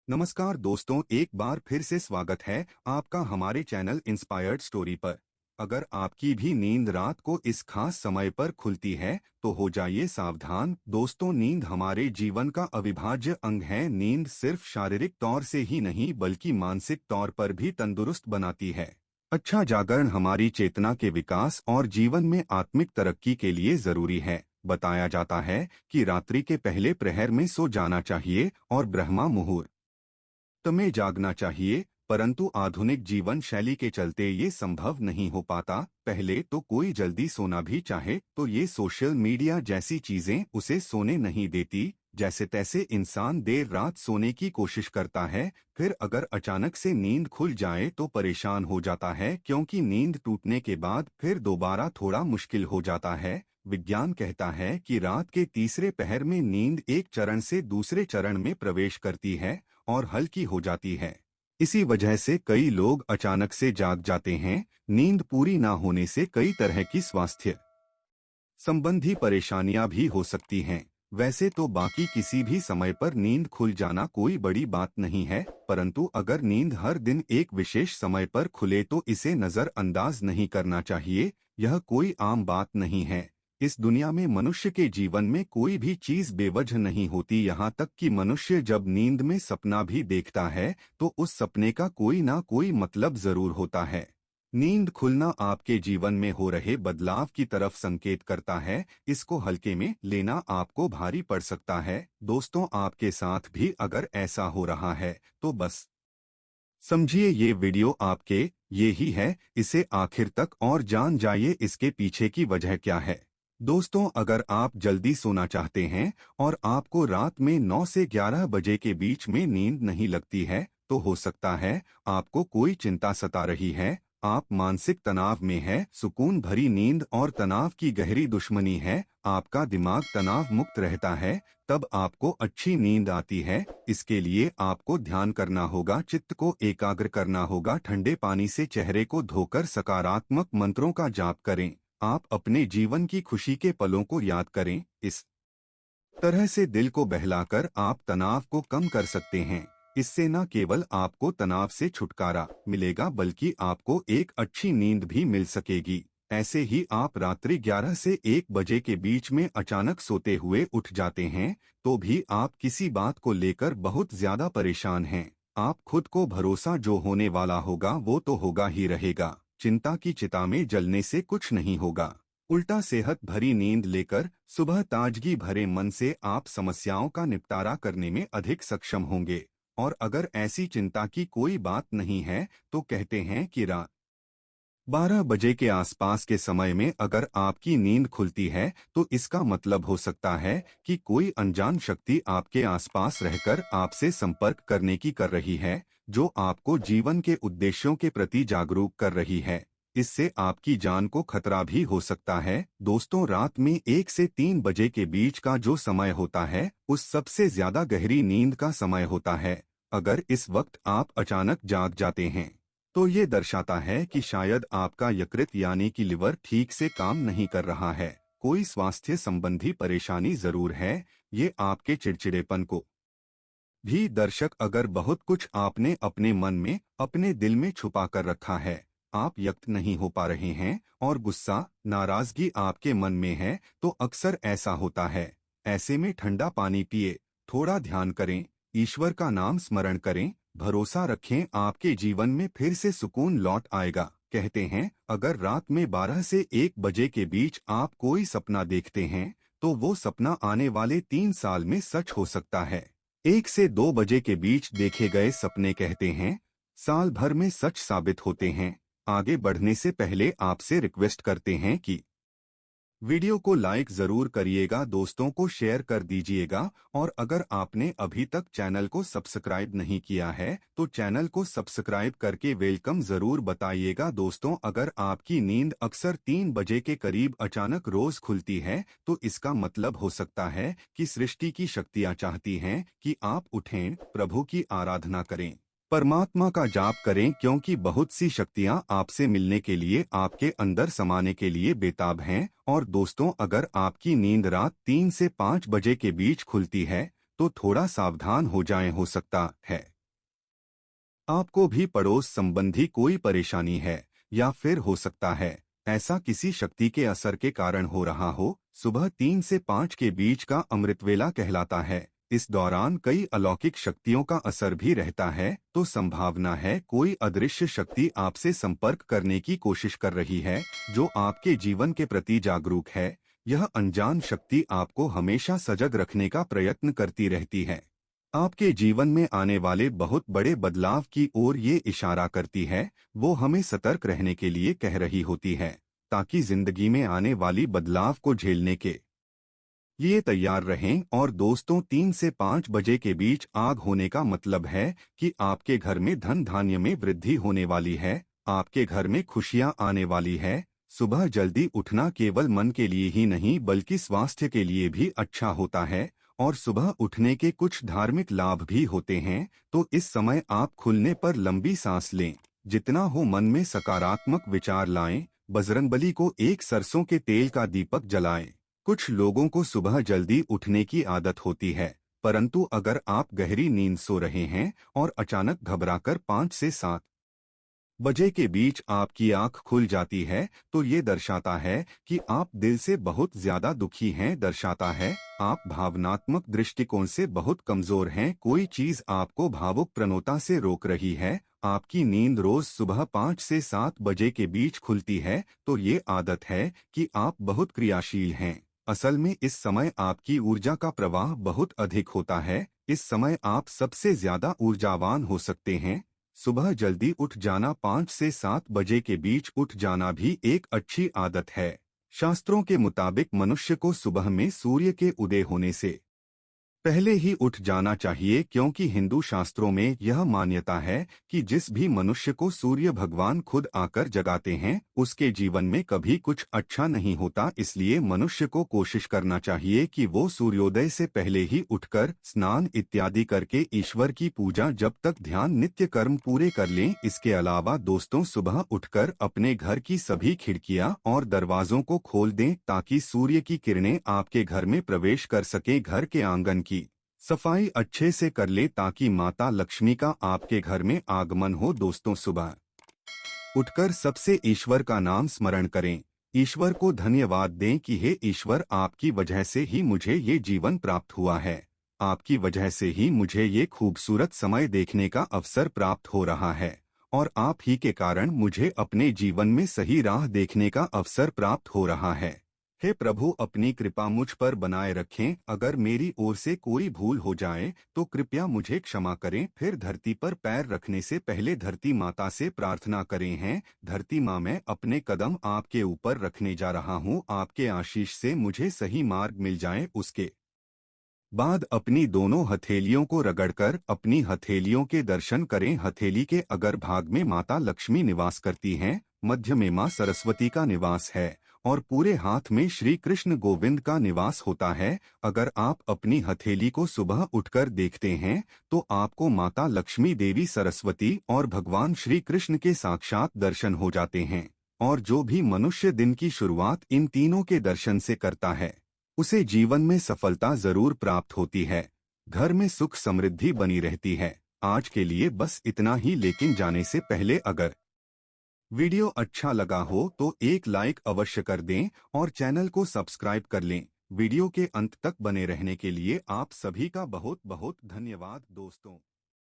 नमस्कार दोस्तों, एक बार फिर से स्वागत है आपका हमारे चैनल इंस्पायर्ड स्टोरी पर। अगर आपकी भी नींद रात को इस खास समय पर खुलती है तो हो जाइए सावधान। दोस्तों, नींद हमारे जीवन का अविभाज्य अंग है। नींद सिर्फ शारीरिक तौर से ही नहीं बल्कि मानसिक तौर पर भी तंदुरुस्त बनाती है। अच्छा जागरण हमारी चेतना के विकास और जीवन में आत्मिक तरक्की के लिए जरूरी है। बताया जाता है कि रात्रि के पहले प्रहर में सो जाना चाहिए और ब्रह्मा मुहूर्त में जागना चाहिए, परंतु आधुनिक जीवन शैली के चलते ये संभव नहीं हो पाता। पहले तो कोई जल्दी सोना भी चाहे तो ये सोशल मीडिया जैसी चीजें उसे सोने नहीं देती। जैसे तैसे इंसान देर रात सोने की कोशिश करता है, फिर अगर अचानक से नींद खुल जाए तो परेशान हो जाता है, क्योंकि नींद टूटने के बाद फिर दोबारा थोड़ा मुश्किल हो जाता है। विज्ञान कहता है कि रात के तीसरे पहर में नींद एक चरण से दूसरे चरण में प्रवेश करती है और हल्की हो जाती है। इसी वजह से कई लोग अचानक से जाग जाते हैं। नींद पूरी ना होने से कई तरह की स्वास्थ्य संबंधी परेशानियां भी हो सकती हैं। वैसे तो बाकी किसी भी समय पर नींद खुल जाना कोई बड़ी बात नहीं है, परंतु अगर नींद हर दिन एक विशेष समय पर खुले तो इसे नजरअंदाज नहीं करना चाहिए। यह कोई आम बात नहीं है। इस दुनिया में मनुष्य के जीवन में कोई भी चीज बेवजह नहीं होती। यहाँ तक कि मनुष्य जब नींद में सपना भी देखता है तो उस सपने का कोई ना कोई मतलब जरूर होता है। नींद खुलना आपके जीवन में हो रहे बदलाव की तरफ संकेत करता है। इसको हल्के में लेना आपको भारी पड़ सकता है। दोस्तों, आपके साथ भी अगर ऐसा हो रहा है तो बस समझिए ये वीडियो आपके ये ही है। इसे आखिर तक और जान जाइए इसके पीछे की वजह क्या है। दोस्तों, अगर आप जल्दी सोना चाहते हैं और आपको रात में 9 से 11 बजे के बीच में नींद नहीं लगती है तो हो सकता है आपको कोई चिंता सता रही है। आप मानसिक तनाव में हैं। सुकून भरी नींद और तनाव की गहरी दुश्मनी है। आपका दिमाग तनाव मुक्त रहता है, तब आपको अच्छी नींद आती है। इसके लिए आपको ध्यान करना होगा, चित्त को एकाग्र करना होगा। ठंडे पानी से चेहरे को धोकर सकारात्मक मंत्रों का जाप करें। आप अपने जीवन की खुशी के पलों को याद करें। इस तरह से दिल को बहलाकर आप तनाव को कम कर सकते हैं। इससे न केवल आपको तनाव से छुटकारा मिलेगा बल्कि आपको एक अच्छी नींद भी मिल सकेगी। ऐसे ही आप रात्रि 11 से 1 बजे के बीच में अचानक सोते हुए उठ जाते हैं तो भी आप किसी बात को लेकर बहुत ज्यादा परेशान हैं। आप खुद को भरोसा जो होने वाला होगा वो तो होगा ही रहेगा। चिंता की चिता में जलने से कुछ नहीं होगा। उल्टा सेहत भरी नींद लेकर सुबह ताजगी भरे मन से आप समस्याओं का निपटारा करने में अधिक सक्षम होंगे। और अगर ऐसी चिंता की कोई बात नहीं है तो कहते हैं कि रात 12 बजे के आसपास के समय में अगर आपकी नींद खुलती है तो इसका मतलब हो सकता है कि कोई अनजान शक्ति आपके आसपास रहकर आपसे संपर्क करने की कर रही है, जो आपको जीवन के उद्देश्यों के प्रति जागरूक कर रही है। इससे आपकी जान को खतरा भी हो सकता है। दोस्तों, रात में 1 से 3 बजे के बीच का जो समय होता है उस सबसे ज्यादा गहरी नींद का समय होता है। अगर इस वक्त आप अचानक जाग जाते हैं तो ये दर्शाता है कि शायद आपका यकृत यानी कि लिवर ठीक से काम नहीं कर रहा है। कोई स्वास्थ्य संबंधी परेशानी जरूर है। ये आपके चिड़चिड़ेपन को भी दर्शक अगर बहुत कुछ आपने अपने मन में अपने दिल में छुपा कर रखा है, आप व्यक्त नहीं हो पा रहे हैं और गुस्सा नाराजगी आपके मन में है तो अक्सर ऐसा होता है। ऐसे में ठंडा पानी पिए, थोड़ा ध्यान करें, ईश्वर का नाम स्मरण करें, भरोसा रखें, आपके जीवन में फिर से सुकून लौट आएगा। कहते हैं अगर रात में 12 से 1 बजे के बीच आप कोई सपना देखते हैं तो वो सपना आने वाले 3 साल में सच हो सकता है। 1 से 2 बजे के बीच देखे गए सपने कहते हैं साल भर में सच साबित होते हैं। आगे बढ़ने से पहले आपसे रिक्वेस्ट करते हैं कि वीडियो को लाइक जरूर करिएगा, दोस्तों को शेयर कर दीजिएगा और अगर आपने अभी तक चैनल को सब्सक्राइब नहीं किया है तो चैनल को सब्सक्राइब करके वेलकम जरूर बताइएगा। दोस्तों, अगर आपकी नींद अक्सर 3 बजे के करीब अचानक रोज खुलती है तो इसका मतलब हो सकता है कि सृष्टि की शक्तियां चाहती हैं कि आप उठें, प्रभु की आराधना करें, परमात्मा का जाप करें, क्योंकि बहुत सी शक्तियां आपसे मिलने के लिए आपके अंदर समाने के लिए बेताब हैं। और दोस्तों, अगर आपकी नींद रात 3 से 5 बजे के बीच खुलती है तो थोड़ा सावधान हो जाएं। हो सकता है आपको भी पड़ोस संबंधी कोई परेशानी है या फिर हो सकता है ऐसा किसी शक्ति के असर के कारण हो रहा हो। सुबह 3 से 5 के बीच का अमृतवेला कहलाता है। इस दौरान कई अलौकिक शक्तियों का असर भी रहता है, तो संभावना है कोई अदृश्य शक्ति आपसे संपर्क करने की कोशिश कर रही है, जो आपके जीवन के प्रति जागरूक है। यह अनजान शक्ति आपको हमेशा सजग रखने का प्रयत्न करती रहती है। आपके जीवन में आने वाले बहुत बड़े बदलाव की ओर ये इशारा करती है। वो हमें सतर्क रहने के लिए कह रही होती है, ताकि जिंदगी में आने वाली बदलाव को झेलने के लिए तैयार रहें। और दोस्तों, 3 से 5 बजे के बीच आग होने का मतलब है कि आपके घर में धन धान्य में वृद्धि होने वाली है, आपके घर में खुशियां आने वाली है। सुबह जल्दी उठना केवल मन के लिए ही नहीं बल्कि स्वास्थ्य के लिए भी अच्छा होता है, और सुबह उठने के कुछ धार्मिक लाभ भी होते हैं। तो इस समय आप खुलने पर लंबी सांस लें, जितना हो मन में सकारात्मक विचार लाएं। बजरंगबली को एक सरसों के तेल का दीपक जलाएं। कुछ लोगों को सुबह जल्दी उठने की आदत होती है, परंतु अगर आप गहरी नींद सो रहे हैं और अचानक घबराकर 5 से 7 बजे के बीच आपकी आंख खुल जाती है, तो ये दर्शाता है कि आप दिल से बहुत ज्यादा दुखी हैं। दर्शाता है आप भावनात्मक दृष्टिकोण से बहुत कमजोर हैं। कोई चीज आपको भावुक प्रवणता से रोक रही है। आपकी नींद रोज सुबह 5 से 7 बजे के बीच खुलती है, तो ये आदत है कि आप बहुत क्रियाशील हैं। असल में इस समय आपकी ऊर्जा का प्रवाह बहुत अधिक होता है। इस समय आप सबसे ज्यादा ऊर्जावान हो सकते हैं। सुबह जल्दी उठ जाना, 5 से 7 बजे के बीच उठ जाना भी एक अच्छी आदत है। शास्त्रों के मुताबिक मनुष्य को सुबह में सूर्य के उदय होने से पहले ही उठ जाना चाहिए, क्योंकि हिंदू शास्त्रों में यह मान्यता है कि जिस भी मनुष्य को सूर्य भगवान खुद आकर जगाते हैं, उसके जीवन में कभी कुछ अच्छा नहीं होता। इसलिए मनुष्य को कोशिश करना चाहिए कि वो सूर्योदय से पहले ही उठकर स्नान इत्यादि करके ईश्वर की पूजा जब तक ध्यान नित्य कर्म पूरे कर लें। इसके अलावा दोस्तों, सुबह उठकर अपने घर की सभी खिड़कियां और दरवाजों को खोल दें, ताकि सूर्य की किरणें आपके घर में प्रवेश कर सके। घर के आंगन की सफाई अच्छे से कर ले, ताकि माता लक्ष्मी का आपके घर में आगमन हो। दोस्तों, सुबह उठकर सबसे ईश्वर का नाम स्मरण करें। ईश्वर को धन्यवाद दें कि हे ईश्वर, आपकी वजह से ही मुझे ये जीवन प्राप्त हुआ है। आपकी वजह से ही मुझे ये खूबसूरत समय देखने का अवसर प्राप्त हो रहा है, और आप ही के कारण मुझे अपने जीवन में सही राह देखने का अवसर प्राप्त हो रहा है। हे प्रभु, अपनी कृपा मुझ पर बनाए रखें। अगर मेरी ओर से कोई भूल हो जाए तो कृपया मुझे क्षमा करें। फिर धरती पर पैर रखने से पहले धरती माता से प्रार्थना करें हैं, धरती माँ, मैं अपने कदम आपके ऊपर रखने जा रहा हूँ, आपके आशीष से मुझे सही मार्ग मिल जाए। उसके बाद अपनी दोनों हथेलियों को रगड़कर अपनी हथेलियों के दर्शन करें। हथेली के अगर भाग में माता लक्ष्मी निवास करती हैं, मध्य में माँ सरस्वती का निवास है, और पूरे हाथ में श्री कृष्ण गोविंद का निवास होता है। अगर आप अपनी हथेली को सुबह उठकर देखते हैं, तो आपको माता लक्ष्मी, देवी सरस्वती और भगवान श्री कृष्ण के साक्षात दर्शन हो जाते हैं। और जो भी मनुष्य दिन की शुरुआत इन तीनों के दर्शन से करता है, उसे जीवन में सफलता जरूर प्राप्त होती है। घर में सुख समृद्धि बनी रहती है। आज के लिए बस इतना ही, लेकिन जाने से पहले अगर वीडियो अच्छा लगा हो तो एक लाइक अवश्य कर दें और चैनल को सब्सक्राइब कर लें। वीडियो के अंत तक बने रहने के लिए आप सभी का बहुत बहुत धन्यवाद दोस्तों।